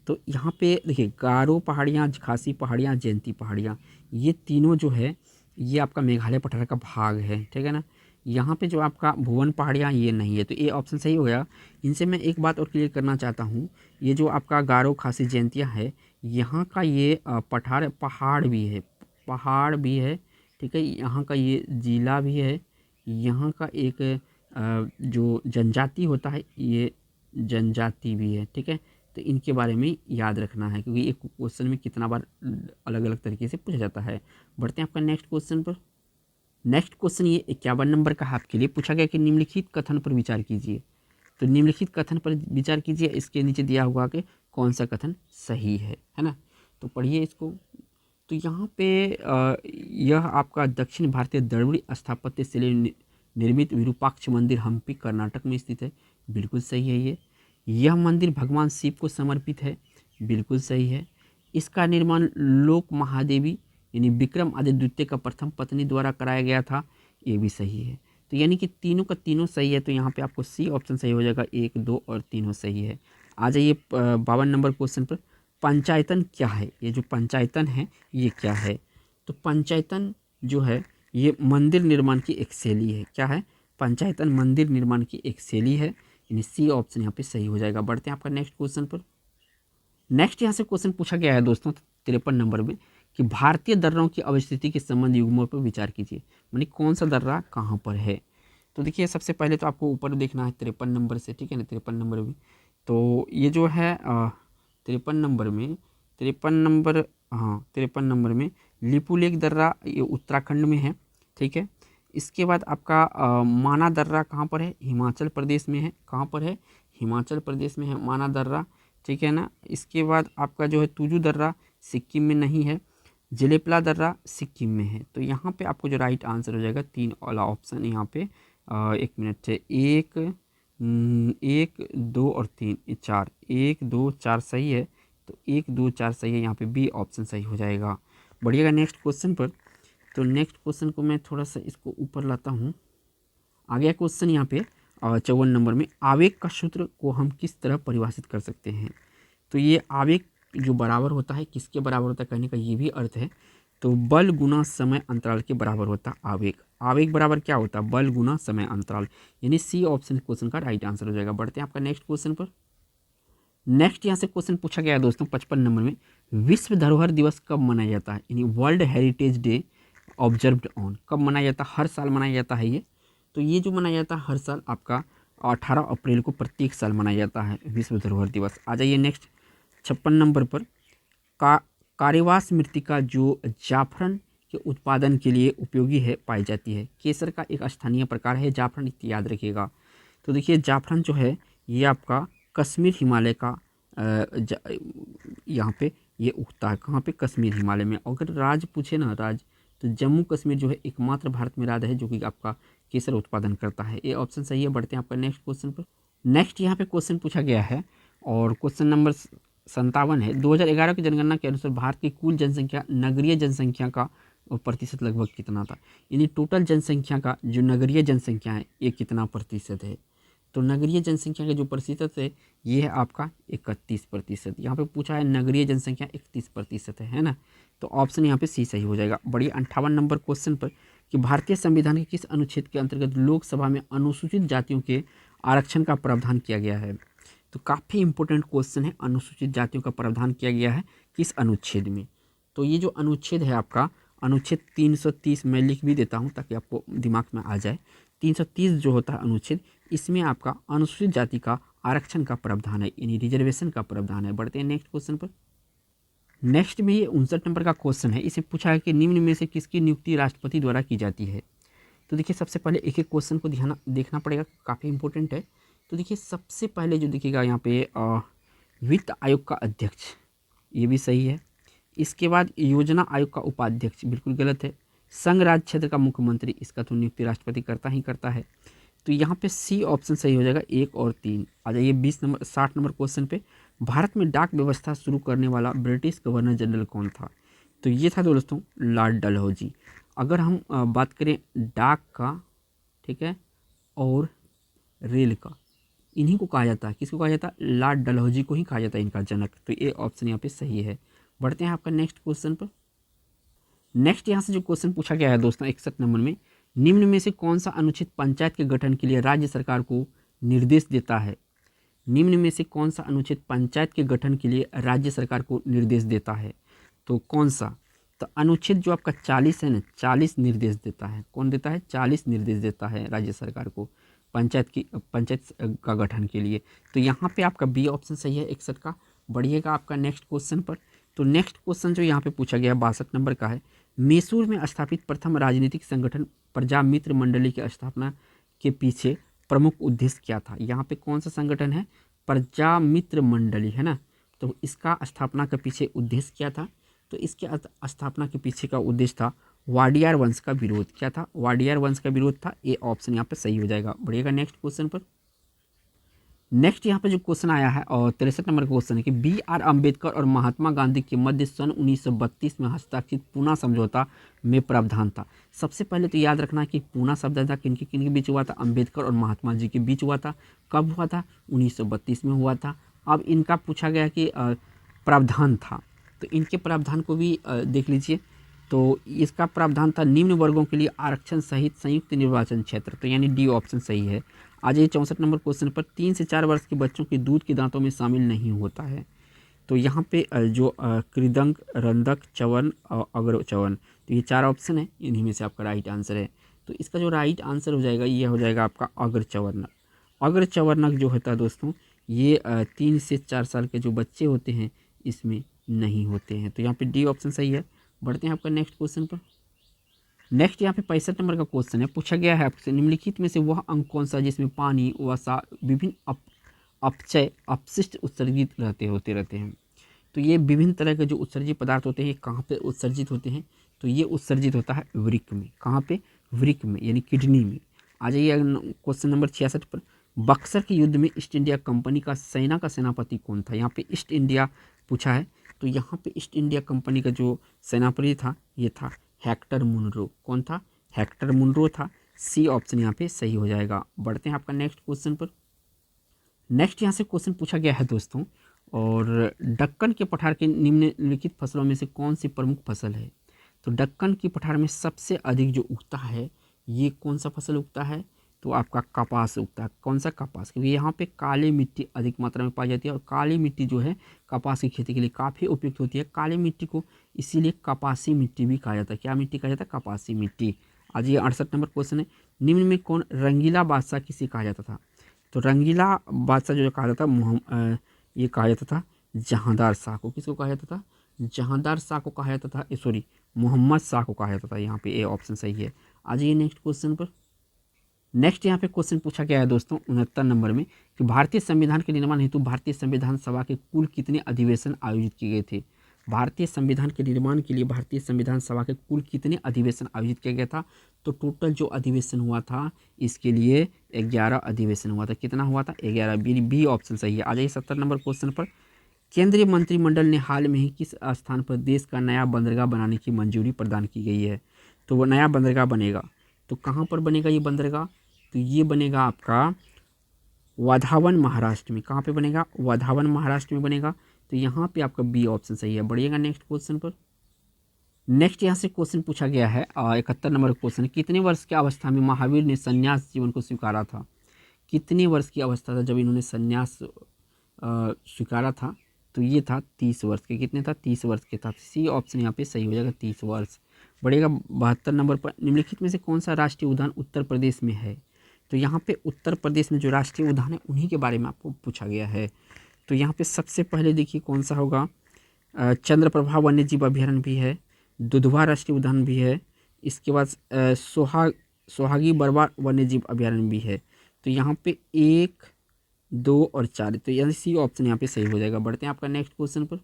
तो यहाँ पे देखिए गारो पहाड़ियाँ, खासी पहाड़ियाँ, जयंती पहाड़ियाँ, ये तीनों जो है ये आपका मेघालय पठार का भाग है। ठीक है ना। यहाँ पे जो आपका भुवन पहाड़ियाँ ये नहीं है, तो ये ऑप्शन सही हो गया। इनसे मैं एक बात और क्लियर करना चाहता हूँ, ये जो आपका गारो खासी जयंतियाँ है, यहाँ का ये पठार पहाड़ भी है, पहाड़ भी है। ठीक है, यहाँ का ये जिला भी है, यहाँ का एक जो जनजाति होता है ये जनजाति भी है। ठीक है, तो इनके बारे में याद रखना है, क्योंकि एक क्वेश्चन में कितना बार अलग अलग तरीके से पूछा जाता है। बढ़ते हैं आपका नेक्स्ट क्वेश्चन पर। नेक्स्ट क्वेश्चन ये 51 नंबर का आपके लिए पूछा गया कि निम्नलिखित कथन पर विचार कीजिए। तो निम्नलिखित कथन पर विचार कीजिए, इसके नीचे दिया हुआ कि कौन सा कथन सही है ना। तो पढ़िए इसको। तो यहाँ पे यह आपका दक्षिण भारतीय द्रविड़ स्थापत्य शैली निर्मित विरूपाक्ष मंदिर हम्पी कर्नाटक में स्थित है। बिल्कुल सही है ये। यह मंदिर भगवान शिव को समर्पित है। बिल्कुल सही है। इसका निर्माण लोक महादेवी यानी विक्रमादित्य द्वितीय का प्रथम पत्नी द्वारा कराया गया था। ये भी सही है। तो यानी कि तीनों का तीनों सही है। तो यहाँ पे आपको सी ऑप्शन सही हो जाएगा, 1, 2 और तीनों सही है। आ जाइए 52 नंबर क्वेश्चन पर। पंचायतन क्या है? ये जो पंचायतन है ये क्या है? तो पंचायतन जो है ये मंदिर निर्माण की एक शैली है। क्या है? पंचायतन मंदिर निर्माण की एक शैली है, यानी सी ऑप्शन यहाँ पे सही हो जाएगा। बढ़ते हैं आपका नेक्स्ट क्वेश्चन पर। नेक्स्ट यहाँ से क्वेश्चन पूछा गया है दोस्तों 53 नंबर में कि भारतीय दर्राओं की अवस्थिति के संबंध युग्मों पर विचार कीजिए। मानी कौन सा दर्रा कहाँ पर है? तो देखिए सबसे पहले तो आपको ऊपर देखना है 53 नंबर से, ठीक है ना। 53 नंबर में तो ये जो है 53 नंबर में 53 नंबर, हाँ 53 नंबर में लिपुलेख दर्रा ये उत्तराखंड में है, ठीक है। इसके बाद आपका माना दर्रा कहाँ पर है? हिमाचल प्रदेश में है। कहाँ पर है? हिमाचल प्रदेश में है माना दर्रा, ठीक है ना। इसके बाद आपका जो है तुजू दर्रा सिक्किम में नहीं है। जेलेपला दर्रा सिक्किम में है। तो यहाँ पे आपको जो राइट आंसर हो जाएगा 3 वाला ऑप्शन यहाँ पे। 1 मिनट है, 1, 2 और 3, 4, 1, 2, 4 सही है। तो 1, 2, 4 सही है, यहाँ पे बी ऑप्शन सही हो जाएगा। बढ़िएगा नेक्स्ट क्वेश्चन पर। तो नेक्स्ट क्वेश्चन को मैं थोड़ा सा इसको ऊपर लाता हूँ। आ गया क्वेश्चन यहाँ पे 54 नंबर में, आवेग का सूत्र को हम किस तरह परिभाषित कर सकते हैं? तो ये आवेग जो बराबर होता है, किसके बराबर होता है कहने का ये भी अर्थ है। तो बल गुना समय अंतराल के बराबर होता है आवेग। आवेग बराबर क्या होता है? बल गुना समय अंतराल, यानी सी ऑप्शन क्वेश्चन का राइट आंसर हो जाएगा। बढ़ते हैं आपका नेक्स्ट क्वेश्चन पर। नेक्स्ट यहाँ से क्वेश्चन पूछा गया है दोस्तों 55 नंबर में, विश्व धरोहर दिवस कब मनाया जाता है? यानी world heritage day observed on, कब मनाया जाता है? हर साल मनाया जाता है ये। तो ये जो मनाया जाता है हर साल आपका 18 अप्रैल को प्रत्येक साल मनाया जाता है विश्व धरोहर दिवस। आ जाइए नेक्स्ट 56 नंबर पर। कारेवास मृत्तिका जो जाफरन के उत्पादन के लिए उपयोगी है पाई जाती है। केसर का एक स्थानीय प्रकार है जाफरन, याद रखिएगा। तो देखिए जाफरन जो है ये आपका कश्मीर हिमालय का यहाँ पे ये उगता है। कहाँ पे? कश्मीर हिमालय में। अगर राज्य पूछे ना राज्य, तो जम्मू कश्मीर जो है एकमात्र भारत में राज्य है जो कि आपका केसर उत्पादन करता है। ये ऑप्शन सही है। बढ़ते हैं आपका नेक्स्ट क्वेश्चन पर। नेक्स्ट यहाँ पे क्वेश्चन पूछा गया है और क्वेश्चन नंबर 57 है। 2011 की जनगणना के अनुसार भारत की कुल जनसंख्या नगरीय जनसंख्या का प्रतिशत लगभग कितना था? यानी टोटल जनसंख्या का जो नगरीय जनसंख्या है ये कितना प्रतिशत है? तो नगरीय जनसंख्या का जो प्रतिशत है ये है आपका 31%। यहाँ पे पूछा है नगरीय जनसंख्या 31% है ना। तो ऑप्शन यहाँ पे सी सही हो जाएगा। बढ़िए 58 नंबर क्वेश्चन पर कि भारतीय संविधान के किस अनुच्छेद के अंतर्गत लोकसभा में अनुसूचित जातियों के आरक्षण का प्रावधान किया गया है? तो काफ़ी इंपॉर्टेंट क्वेश्चन है, अनुसूचित जातियों का प्रावधान किया गया है किस अनुच्छेद में? तो ये जो अनुच्छेद है आपका अनुच्छेद 330, मैं लिख भी देता हूँ ताकि आपको दिमाग में आ जाए। 330 जो होता है अनुच्छेद, इसमें आपका अनुसूचित जाति का आरक्षण का प्रावधान है, यानी रिजर्वेशन का प्रावधान है। बढ़ते हैं नेक्स्ट क्वेश्चन पर। नेक्स्ट में ये 59 नंबर का क्वेश्चन है। इसे पूछा है कि निम्न में से किसकी नियुक्ति राष्ट्रपति द्वारा की जाती है? तो देखिए सबसे पहले एक एक क्वेश्चन को ध्यान देखना पड़ेगा, काफ़ी इंपॉर्टेंट है। तो देखिए सबसे पहले जो देखिएगा यहाँ पे वित्त आयोग का अध्यक्ष, ये भी सही है। इसके बाद योजना आयोग का उपाध्यक्ष, बिल्कुल गलत है। संघ राज्य क्षेत्र का मुख्यमंत्री, इसका तो नियुक्ति राष्ट्रपति करता ही करता है। तो यहाँ पे सी ऑप्शन सही हो जाएगा, 1 और 3। आ जाइए 60 नंबर क्वेश्चन पे। भारत में डाक व्यवस्था शुरू करने वाला ब्रिटिश गवर्नर जनरल कौन था? तो ये था दोस्तों लॉर्ड डलहौजी। अगर हम बात करें डाक का, ठीक है, और रेल का, इन्हीं को कहा जाता है। किसको कहा जाता है? लॉर्ड डलहौजी को ही कहा जाता है इनका जनक। तो ये ऑप्शन यहाँ पे सही है। बढ़ते हैं आपका नेक्स्ट क्वेश्चन पर। नेक्स्ट यहाँ से जो क्वेश्चन पूछा गया है दोस्तों 61 नंबर में, निम्न में से कौन सा अनुच्छेद पंचायत के गठन के लिए राज्य सरकार को निर्देश देता है? निम्न में से कौन सा अनुच्छेद पंचायत के गठन के लिए राज्य सरकार को निर्देश देता है? तो कौन सा? तो अनुच्छेद जो आपका 40 है ना, 40 निर्देश देता है। कौन देता है? 40 निर्देश देता है राज्य सरकार को। पंचायत का गठन के लिए। तो यहाँ पे आपका बी ऑप्शन सही है 61 का। बढ़िएगा आपका नेक्स्ट क्वेश्चन पर। तो नेक्स्ट क्वेश्चन जो यहाँ पे पूछा गया 62 नंबर का है, मैसूर में स्थापित प्रथम राजनीतिक संगठन प्रजामित्र मंडली की स्थापना के पीछे प्रमुख उद्देश्य क्या था। यहाँ पे कौन सा संगठन है, प्रजामित्र मंडली है ना। तो इसका स्थापना के पीछे उद्देश्य क्या था, तो इसके स्थापना के पीछे का उद्देश्य था वाडियार वंश का विरोध। क्या था, वाडियार वंश का विरोध था। ए ऑप्शन यहाँ पे सही हो जाएगा। बढ़िएगा नेक्स्ट क्वेश्चन पर। नेक्स्ट यहाँ पे जो क्वेश्चन आया है और 63 नंबर का क्वेश्चन है कि B.R. अम्बेडकर और महात्मा गांधी के मध्य सन 1932 में हस्ताक्षरित पूना समझौता में प्रावधान था। सबसे पहले तो याद रखना कि पूना समझौता किनके किनके बीच हुआ था, अम्बेडकर और महात्मा जी के बीच हुआ था। कब हुआ था, 1932 में हुआ था। अब इनका पूछा गया कि प्रावधान था, तो इनके प्रावधान को भी देख लीजिए। तो इसका प्रावधान था निम्न वर्गों के लिए आरक्षण सहित संयुक्त निर्वाचन क्षेत्र, तो यानी डी ऑप्शन सही है। आज ये 64 नंबर क्वेश्चन पर 3 से 4 वर्ष के बच्चों के दूध के दांतों में शामिल नहीं होता है। तो यहाँ पे जो कृदंक, रंधक, च्यवन और अग्रच्यवन, तो ये 4 ऑप्शन है, इन्हीं में से आपका राइट आंसर है। तो इसका जो राइट आंसर हो जाएगा ये हो जाएगा आपका अग्रच्यवनक। अग्रच्यवनक जो होता है दोस्तों, ये 3 से 4 साल के जो बच्चे होते हैं इसमें नहीं होते हैं। तो यहाँ पे डी ऑप्शन सही है। बढ़ते हैं आपका नेक्स्ट क्वेश्चन पर। नेक्स्ट यहाँ पे 65 नंबर का क्वेश्चन है, पूछा गया है आपसे निम्नलिखित में से वह अंक कौन सा जिसमें पानी, वसा, विभिन्न अपचय, अपशिष्ट उत्सर्जित होते रहते हैं। तो ये विभिन्न तरह के जो उत्सर्जित पदार्थ होते हैं कहाँ पे उत्सर्जित होते हैं, तो ये उत्सर्जित होता है वृक्क में। कहाँ पे, वृक्क में, यानी किडनी में। आ जाइए क्वेश्चन नंबर 66 पर। बक्सर के युद्ध में ईस्ट इंडिया कंपनी का सेना का सेनापति कौन था। यहाँ पे ईस्ट इंडिया पूछा है, तो यहाँ पे ईस्ट इंडिया कंपनी का जो सेनापति था ये था हेक्टर मुनरो। कौन था, हेक्टर मुनरो था। सी ऑप्शन यहाँ पे सही हो जाएगा। बढ़ते हैं आपका नेक्स्ट क्वेश्चन पर। नेक्स्ट यहाँ से क्वेश्चन पूछा गया है दोस्तों, और दक्कन के पठार के निम्नलिखित फसलों में से कौन सी प्रमुख फसल है। तो दक्कन की पठार में सबसे अधिक जो उगता है ये कौन सा फसल उगता है, तो आपका कपास उगता है। कौन सा, कपास, क्योंकि यहाँ पे काली मिट्टी अधिक मात्रा में पाई जाती है और काली मिट्टी जो है कपास की खेती के लिए काफ़ी उपयुक्त होती है। काली मिट्टी को इसीलिए कपासी मिट्टी भी कहा जाता है। क्या मिट्टी कहा जाता है, कपासी मिट्टी। आज ये 68 नंबर क्वेश्चन है, निम्न में कौन रंगीला बादशाह किसे कहा जाता था। तो रंगीला बादशाह जो कहा जाता था ये कहा जाता था जहांदार शाह को। किसको कहा जाता था, जहांदार शाह को कहा जाता था, सॉरी मोहम्मद शाह को कहा जाता था। यहाँ पे ए ऑप्शन सही है। आज ये नेक्स्ट क्वेश्चन पर। नेक्स्ट यहाँ पे क्वेश्चन पूछा गया है दोस्तों 69 नंबर में कि भारतीय संविधान के निर्माण हेतु भारतीय संविधान सभा के कुल कितने अधिवेशन आयोजित किए गए थे। भारतीय संविधान के निर्माण के लिए भारतीय संविधान सभा के कुल कितने अधिवेशन आयोजित किया गया था। तो टोटल जो अधिवेशन हुआ था इसके लिए 11 अधिवेशन हुआ था। कितना हुआ था, 11। बी ऑप्शन सही है। आ जाइए 70 नंबर क्वेश्चन पर। केंद्रीय मंत्रिमंडल ने हाल में ही किस स्थान पर देश का नया बंदरगाह बनाने की मंजूरी प्रदान की गई है। तो वो नया बंदरगाह बनेगा, तो कहाँ पर बनेगा ये बंदरगाह, तो ये बनेगा आपका वाधावन महाराष्ट्र में। कहाँ पे बनेगा, वाधावन महाराष्ट्र में बनेगा। तो यहाँ पे आपका बी ऑप्शन सही है। बढ़िएगा नेक्स्ट क्वेश्चन पर। नेक्स्ट यहाँ से क्वेश्चन पूछा गया है 71 नंबर क्वेश्चन, कितने वर्ष की अवस्था में महावीर ने संन्यास जीवन को स्वीकारा था। कितने वर्ष की अवस्था था जब इन्होंने संन्यास स्वीकारा था, तो ये था 30 वर्ष के। कितने था, 30 वर्ष के था। सी ऑप्शन यहाँ पे सही हो जाएगा, 30 वर्ष। बढ़ेगा 72 नंबर पर। निम्नलिखित में से कौन सा राष्ट्रीय उद्यान उत्तर प्रदेश में है। तो यहाँ पे उत्तर प्रदेश में जो राष्ट्रीय उद्यान है उन्हीं के बारे में आपको पूछा गया है। तो यहाँ पे सबसे पहले देखिए कौन सा होगा, चंद्रप्रभा वन्यजीव अभ्यारण्य भी है, दुधवा राष्ट्रीय उद्यान भी है, इसके बाद सोहागी बरवा वन्यजीव अभ्यारण्य भी है। तो यहाँ पे 1, 2 और 4, तो यानी सी ऑप्शन यहाँ पे सही हो जाएगा। बढ़ते हैं आपका नेक्स्ट क्वेश्चन पर।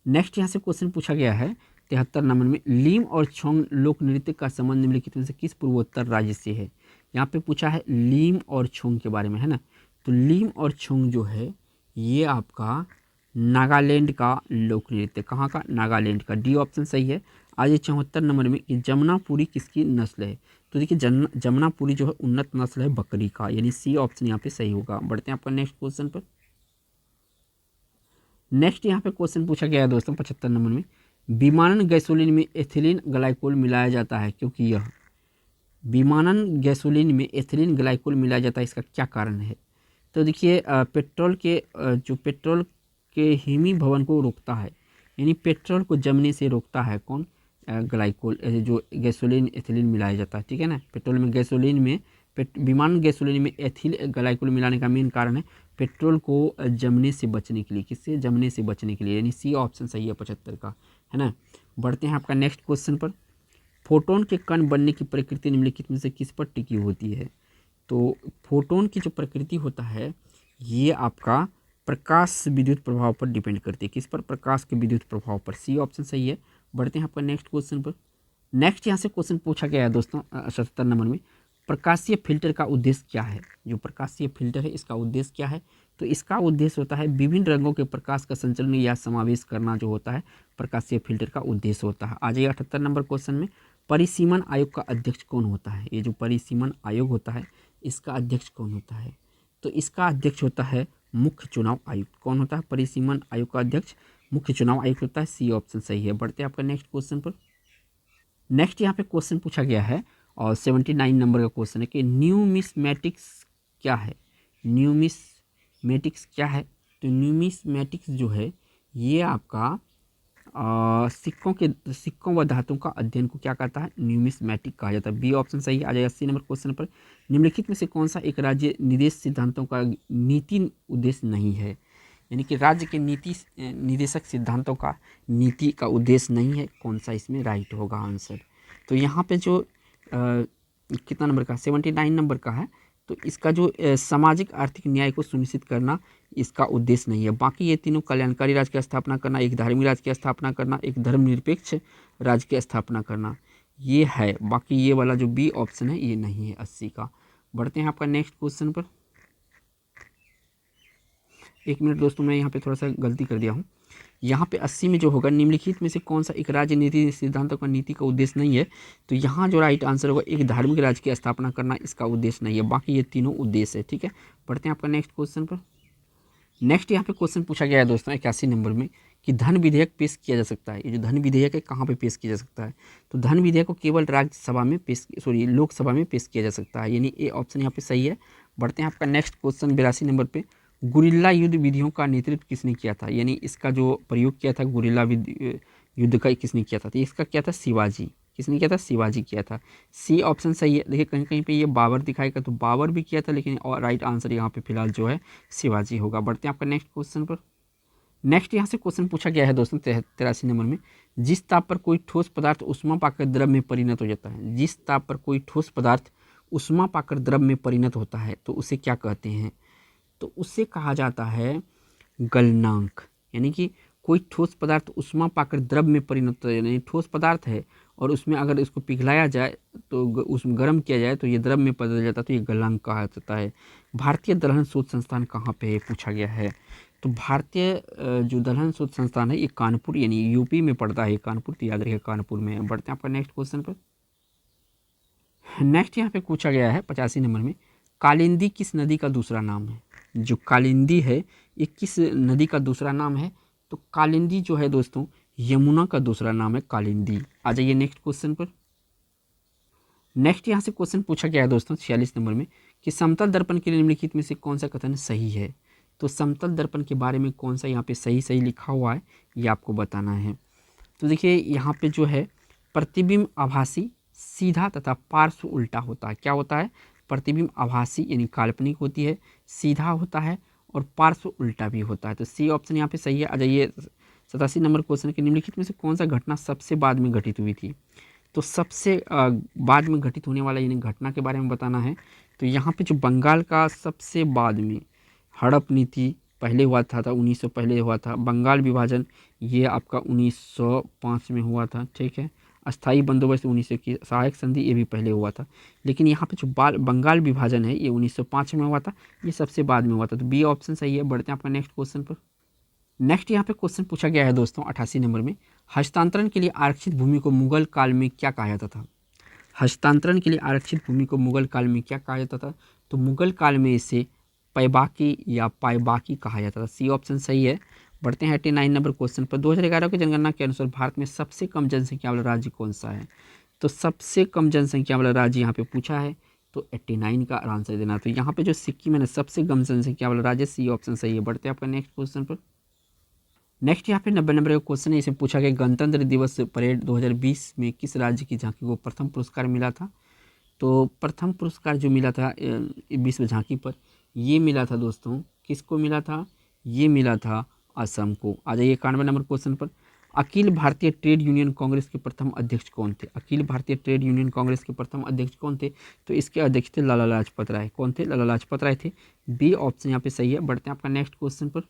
नेक्स्ट यहाँ से क्वेश्चन पूछा गया है 73 नंबर में, लीम और छोंग लोक नृत्य का संबंध निम्नलिखित में से किस पूर्वोत्तर राज्य से है। यहाँ पे पूछा है लीम और छोंग के बारे में, है ना। तो लीम और छोंग जो है ये आपका नागालैंड का लोक नृत्य। कहाँ का, नागालैंड का। डी ऑप्शन सही है। आज 74 नंबर में कि जमुनापुरी किसकी नस्ल है। तो देखिए जमुनापुरी जो है उन्नत नस्ल है बकरी का, यानी सी ऑप्शन यहाँ पे सही होगा। बढ़ते हैं आपका नेक्स्ट क्वेश्चन पर। नेक्स्ट यहाँ पे क्वेश्चन पूछा गया है दोस्तों 75 नंबर में, विमानन गैसोलीन में एथिलीन ग्लाइकोल मिलाया जाता है क्योंकि यह, विमानन गैसोलीन में एथिलीन ग्लाइकोल मिलाया जाता है, इसका क्या कारण है। तो देखिए पेट्रोल के हिमी भवन को रोकता है, यानी पेट्रोल को जमने से रोकता है कौन, ग्लाइकोल, जो गैसोलीन एथिलीन मिलाया जाता है, ठीक है ना। पेट्रोल में गैसोलीन में विमान गैसोलीन में एथिल ग्लाइकोल मिलाने का मेन कारण है पेट्रोल को जमने से बचने के लिए। किससे? जमने से बचने के लिए, यानी सी ऑप्शन सही है 75 का, है ना। बढ़ते हैं आपका नेक्स्ट क्वेश्चन पर। फोटोन के कण बनने की प्रकृति निम्नलिखित में से किस पर टिकी होती है? तो फोटोन की जो प्रकृति होता है ये आपका प्रकाश विद्युत प्रभाव पर डिपेंड करती है। किस पर? प्रकाश के विद्युत प्रभाव पर। सी ऑप्शन सही है। बढ़ते हैं आपका नेक्स्ट क्वेश्चन पर। नेक्स्ट यहाँ से क्वेश्चन पूछा गया है दोस्तों 77 नंबर में, प्रकाशीय फिल्टर का उद्देश्य क्या है? जो प्रकाशीय फिल्टर है इसका उद्देश्य क्या है? तो इसका उद्देश्य होता है विभिन्न रंगों के प्रकाश का संचलन या समावेश करना, जो होता है प्रकाशीय फिल्टर का उद्देश्य होता है। आ जाइए 78 नंबर क्वेश्चन में, परिसीमन आयोग का अध्यक्ष कौन होता है? ये जो परिसीमन आयोग होता है इसका अध्यक्ष कौन होता है? तो इसका अध्यक्ष होता है मुख्य चुनाव आयुक्त। कौन होता है? परिसीमन आयोग का अध्यक्ष मुख्य चुनाव आयुक्त होता है। सी ऑप्शन सही है। बढ़ते हैं आपका नेक्स्ट क्वेश्चन पर। नेक्स्ट यहाँ पे क्वेश्चन पूछा गया है और 79 नंबर का क्वेश्चन है कि न्यूमिस्मेटिक्स क्या है? न्यूमिस्मेटिक्स क्या है? तो न्यूमिस्मेटिक्स जो है ये आपका सिक्कों व धातुओं का अध्ययन को क्या कहता है? न्यूमिस्मेटिक कहा जाता है। बी ऑप्शन सही है। आ जाएगा 80 नंबर क्वेश्चन पर। निम्नलिखित में से कौन सा एक राज्य निदेश सिद्धांतों का नीति उद्देश्य नहीं है? यानी कि राज्य के नीति निदेशक सिद्धांतों का नीति का उद्देश्य नहीं है, कौन सा इसमें राइट होगा आंसर? तो यहाँ पे जो कितना नंबर का? 79 नंबर का है। तो इसका जो सामाजिक आर्थिक न्याय को सुनिश्चित करना इसका उद्देश्य नहीं है। बाकी ये तीनों कल्याणकारी राज्य की स्थापना करना, एक धार्मिक राज्य की स्थापना करना, एक धर्मनिरपेक्ष राज्य की स्थापना करना, ये है। बाकी ये वाला जो बी ऑप्शन है ये नहीं है 80 का। बढ़ते हैं आपका नेक्स्ट क्वेश्चन पर। एक मिनट दोस्तों, मैं यहाँ पे थोड़ा सा गलती कर दिया हूँ। यहाँ पे 80 में जो होगा निम्नलिखित में से कौन सा एक राज्य नीति सिद्धांतों का नीति का उद्देश्य नहीं है? तो यहाँ जो राइट आंसर होगा एक धार्मिक राज्य की स्थापना करना, इसका उद्देश्य नहीं है। बाकी ये तीनों उद्देश्य है। ठीक है, बढ़ते हैं आपका नेक्स्ट क्वेश्चन पर। नेक्स्ट यहाँ पे क्वेश्चन पूछा गया है दोस्तों 81 नंबर में कि धन विधेयक पेश किया जा सकता है। ये जो धन विधेयक है कहाँ पे पेश किया जा सकता है? तो धन विधेयक को केवल राज्यसभा में लोकसभा में पेश किया जा सकता है, यानी ए ऑप्शन यहाँ पे सही है। बढ़ते हैं आपका नेक्स्ट क्वेश्चन 82 नंबर पे। गुरिल्ला युद्ध विधियों का नेतृत्व किसने किया था? यानी इसका जो प्रयोग किया था गुरिल्ला युद्ध का किसने किया था? तो इसका क्या था? शिवाजी। किसने किया था? शिवाजी किया था। सी ऑप्शन सही है। देखिए कहीं कहीं पे ये बाबर दिखाएगा, तो बाबर भी किया था, लेकिन और राइट आंसर यहाँ पे फिलहाल जो है शिवाजी होगा। बढ़ते हैं आपका नेक्स्ट क्वेश्चन पर। नेक्स्ट यहाँ से क्वेश्चन पूछा गया है दोस्तों 83 नंबर में, जिस ताप पर कोई ठोस पदार्थ उष्मा पाकर द्रव में परिणत हो जाता है। जिस ताप पर कोई ठोस पदार्थ उष्मा पाकर द्रव में परिणत होता है तो उसे क्या कहते हैं? तो उसे कहा जाता है गलनांक। यानी कि कोई ठोस पदार्थ उष्मा पाकर द्रव में परिणत, यानी ठोस पदार्थ है और उसमें अगर इसको पिघलाया जाए तो उसमें गर्म किया जाए तो ये द्रव में बदल जाता है, तो ये गलनांक कहा जाता है। भारतीय दलहन शोध संस्थान कहाँ पे पूछा गया है? तो भारतीय जो दलहन शोध संस्थान है ये कानपुर यानी यूपी में पड़ता है। कानपुर, तो याद रखिए कानपुर में। बढ़ते हैं आपका नेक्स्ट क्वेश्चन पर। नेक्स्ट यहाँ पे पूछा गया है 85 नंबर में, कालिंदी किस नदी का दूसरा नाम है? जो कालिंदी है ये किस नदी का दूसरा नाम है? तो कालिंदी जो है दोस्तों यमुना का दूसरा नाम है कालिंदी। आ जाइए नेक्स्ट क्वेश्चन पर। नेक्स्ट यहाँ से क्वेश्चन पूछा गया है दोस्तों 46 नंबर में कि समतल दर्पण के लिए निम्नलिखित में से कौन सा कथन सही है? तो समतल दर्पण के बारे में कौन सा यहाँ पे सही सही लिखा हुआ है ये आपको बताना है। तो देखिए यहाँ पे जो है प्रतिबिंब आभासी सीधा तथा पार्श्व उल्टा होता है। क्या होता है? प्रतिबिंब आभासी यानी काल्पनिक होती है, सीधा होता है और पार्श्व उल्टा भी होता है। तो सी ऑप्शन यहाँ पे सही है। आ जाइए 87 नंबर क्वेश्चन के निम्नलिखित में से कौन सा घटना सबसे बाद में घटित हुई थी? तो सबसे बाद में घटित होने वाला यानी घटना के बारे में बताना है। तो यहाँ पे जो बंगाल का सबसे बाद में हड़प नीति पहले हुआ था 1900 पहले हुआ था। बंगाल विभाजन ये आपका 1905 में हुआ था। ठीक है, अस्थाई बंदोबस्त 1900 की, सहायक संधि ये भी पहले हुआ था, लेकिन यहाँ पे जो बंगाल विभाजन है ये 1905 में हुआ था, ये सबसे बाद में हुआ था। तो बी ऑप्शन सही है। बढ़ते हैं आपका नेक्स्ट क्वेश्चन पर। नेक्स्ट यहाँ पे क्वेश्चन पूछा गया है दोस्तों 88 नंबर में, हस्तांतरण के लिए आरक्षित भूमि को मुगल काल में क्या कहा जाता था? हस्तांतरण के लिए आरक्षित भूमि को मुगल काल में क्या कहा जाता था? तो मुगल काल में इसे पैबाकी या पायबाकी कहा जाता था। सी ऑप्शन सही है। बढ़ते हैं 89 नंबर क्वेश्चन पर। 2011 की जनगणना के अनुसार भारत में सबसे कम जनसंख्या वाला राज्य कौन सा है? तो सबसे कम जनसंख्या वाला राज्य यहाँ पे पूछा है, तो 89 का आंसर देना। तो यहाँ पे जो सिक्किम है सबसे कम जनसंख्या वाला राज्य, सी ऑप्शन सही है। बढ़ते हैं आपका नेक्स्ट क्वेश्चन पर। नेक्स्ट यहाँ पे 90 नंबर का क्वेश्चन है, इसे पूछा गया गणतंत्र दिवस परेड 2020 में किस राज्य की झांकी को प्रथम पुरस्कार मिला था? तो प्रथम पुरस्कार जो मिला था विश्व झांकी पर, ये मिला था दोस्तों, किसको मिला था? ये मिला था असम को। आ जाइए 91 नंबर क्वेश्चन पर। अखिल भारतीय ट्रेड यूनियन कांग्रेस के प्रथम अध्यक्ष कौन थे? अखिल भारतीय ट्रेड यूनियन कांग्रेस के प्रथम अध्यक्ष कौन थे? तो इसके अध्यक्ष थे लाला लाजपत राय। कौन थे? लाला लाजपत राय थे। बी ऑप्शन यहाँ पे सही है। बढ़ते हैं आपका नेक्स्ट क्वेश्चन पर।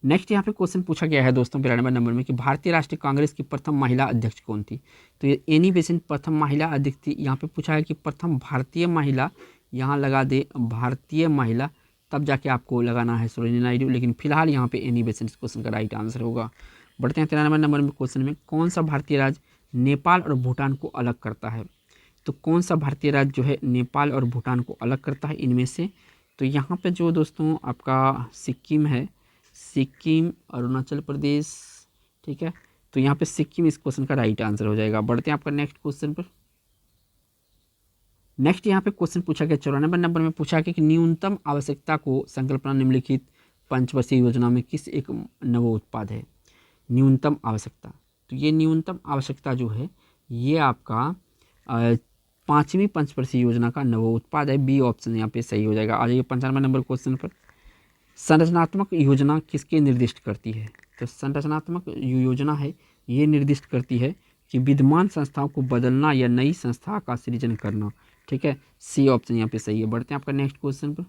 नेक्स्ट यहाँ पे क्वेश्चन पूछा गया है दोस्तों 92 नंबर में कि भारतीय राष्ट्रीय कांग्रेस की प्रथम महिला अध्यक्ष कौन थी? तो ये एनी बेसेंट प्रथम महिला अध्यक्ष थी। यहाँ पे पूछा है कि प्रथम भारतीय महिला, यहाँ लगा दे भारतीय महिला, तब जाके आपको लगाना है सरोजिनी नायडू, लेकिन फिलहाल यहाँ पे एनी बेसेंट इस क्वेश्चन का राइट आंसर होगा। बढ़ते हैं 93 नंबर में क्वेश्चन में, कौन सा भारतीय राज्य नेपाल और भूटान को अलग करता है? तो कौन सा भारतीय राज्य जो है नेपाल और भूटान को अलग करता है इनमें से? तो यहाँ पे जो दोस्तों आपका सिक्किम है, सिक्किम, अरुणाचल प्रदेश, ठीक है, तो यहाँ पे सिक्किम इस क्वेश्चन का राइट आंसर हो जाएगा। बढ़ते हैं आपका नेक्स्ट क्वेश्चन पर। नेक्स्ट यहाँ पे क्वेश्चन पूछा गया 94 नंबर में पूछा गया कि न्यूनतम आवश्यकता को संकल्पना निम्नलिखित पंचवर्षीय योजना में किस एक नवोत्पाद है? न्यूनतम आवश्यकता, तो ये न्यूनतम आवश्यकता जो है ये आपका 5वीं पंचवर्षीय योजना का नवोत्पाद है। बी ऑप्शन यहाँ पे सही हो जाएगा। आ जाइए 95 नंबर क्वेश्चन पर। संरचनात्मक योजना किसके निर्दिष्ट करती है? तो संरचनात्मक योजना है ये निर्दिष्ट करती है कि विद्यमान संस्थाओं को बदलना या नई संस्था का सृजन करना, ठीक है। सी ऑप्शन यहाँ पे सही है। बढ़ते हैं आपका नेक्स्ट क्वेश्चन पर।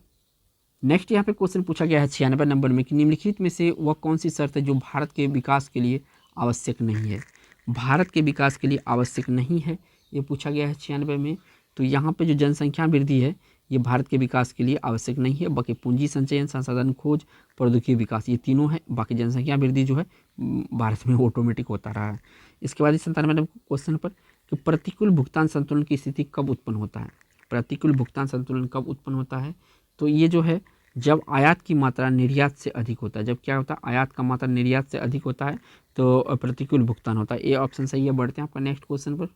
नेक्स्ट यहाँ पे क्वेश्चन पूछा गया है 96 नंबर में कि निम्नलिखित में से वह कौन सी शर्त है जो भारत के विकास के लिए आवश्यक नहीं है? भारत के विकास के लिए आवश्यक नहीं है, ये पूछा गया है 96 में। तो यहाँ पे जो जनसंख्या वृद्धि है ये भारत के विकास के लिए आवश्यक नहीं है। बाकी पूंजी संचयन, संसाधन खोज, प्रौद्योगिकी विकास, ये तीनों है। बाकी जनसंख्या वृद्धि जो है भारत में ऑटोमेटिक होता रहा है। इसके बाद 97 नंबर क्वेश्चन पर कि प्रतिकूल भुगतान संतुलन की स्थिति कब उत्पन्न होता है? प्रतिकूल भुगतान संतुलन कब उत्पन्न होता है? तो ये जो है जब आयात की मात्रा निर्यात से अधिक होता है। जब क्या होता है? आयात का मात्रा निर्यात से अधिक होता है तो प्रतिकूल भुगतान होता है। ए ऑप्शन सही है। बढ़ते हैं आपका नेक्स्ट क्वेश्चन पर।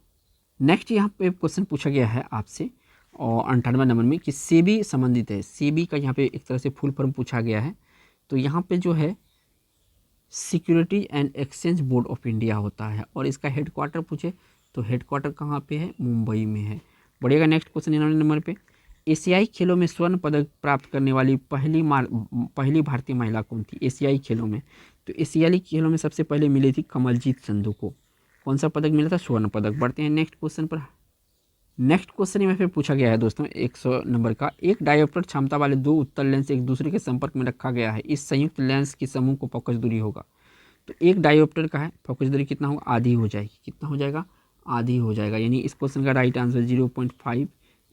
नेक्स्ट यहाँ पे क्वेश्चन पूछा गया है आपसे और 98 नंबर में कि सेबी संबंधित है। सेबी का यहाँ पे एक तरह से फुल फॉर्म पूछा गया है। तो यहाँ पे जो है security and exchange board of India होता है और इसका हेडक्वार्टर पूछे तो हेडक्वार्टर कहाँ पे है? मुंबई में है। बढ़िएगा नेक्स्ट क्वेश्चन 99 नंबर पे। एशियाई खेलों में स्वर्ण पदक प्राप्त करने वाली पहली भारतीय महिला कौन थी? एशियाई खेलों में, तो एशियाई खेलों में सबसे पहले मिली थी कमलजीत संधू को। कौन सा पदक मिला था? स्वर्ण पदक। बढ़ते हैं नेक्स्ट क्वेश्चन पर। नेक्स्ट क्वेश्चन में फिर पूछा गया है दोस्तों 100 नंबर का, एक डायोप्टर क्षमता वाले दो उत्तल लेंस एक दूसरे के संपर्क में रखा गया है, इस संयुक्त लेंस के समूह को फोकस दूरी होगा। तो एक डायोप्टर का है फोकस दूरी कितना होगा? आधी हो जाएगी। कितना हो जाएगा? आधी हो जाएगा। यानी इस क्वेश्चन का राइट आंसर 0.5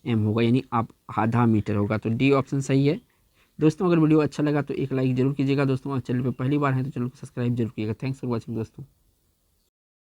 m होगा, यानी आप आधा मीटर होगा। तो डी ऑप्शन सही है। दोस्तों अगर वीडियो अच्छा लगा तो एक लाइक जरूर कीजिएगा दोस्तों, और चैनल पर पहली बार है तो चैनल को सब्सक्राइब जरूर कीजिएगा। थैंक्स फॉर वॉचिंग दोस्तों।